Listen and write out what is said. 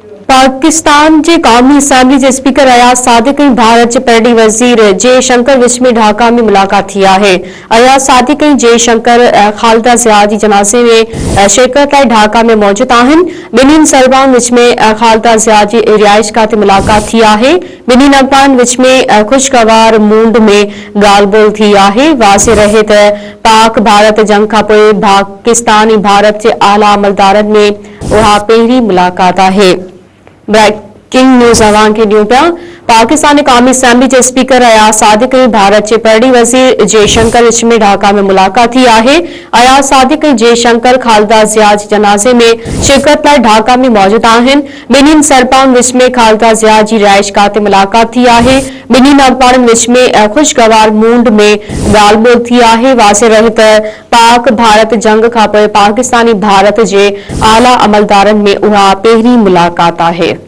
पाकिस्तान के कौमी असम्बली के स्पीकर अयाज सादिक ऐं भारत के पहिरीं वज़ीर जयशंकर विच में ढाका में मुलाकात थी है। अयाज सादिक ऐं जयशंकर ख़ालिदा ज़िया जी जनाज़े में शिरकत लाइ ढाका में मौजूद आहिनि। ॿिन्हिनि सरबराहनि विच में ख़ालिदा ज़िया जी रिहाइशगाह ते मुलाकात थी है। ॿिन्हिनि अॻवाननि विच में खुशगवार मूड में ॻाल्हि ॿोल थी है। वाज़े रहे त पाक भारत जंग खां पोइ पाकिस्तान ऐं भारत के आला अमलदारनि में उहा पहिरीं मुलाकात है। ब्रेकिंग न्यूज़ अवां खे ॾियूं पिया। पाकिस्तान कौमी असम्बली के स्पीकर अयाज सादिक ऐं भारत के पहिरीं वज़ीर जयशंकर विच में ढाका में मुलाकात थी है। अयाज सादिक ऐं जयशंकर ख़ालिदा ज़िया जे जनाज़े में शिरकत लाइ ढाका में मौजूद आहिनि। ॿिन्हिनि सरबराहनि विच में ख़ालिदा ज़िया जी रिहाइशगाह ते मुलाकात थी है। ॿिन्हिनि अॻवाननि विच में खुशगवार मूड में ॻाल्हि ॿोल थी है। वाज़े रहे त पाक भारत जंग खां पोइ पाकिस्तान ऐं भारत जे आला अमलदारनि में उहा पहिरीं मुलाकात है।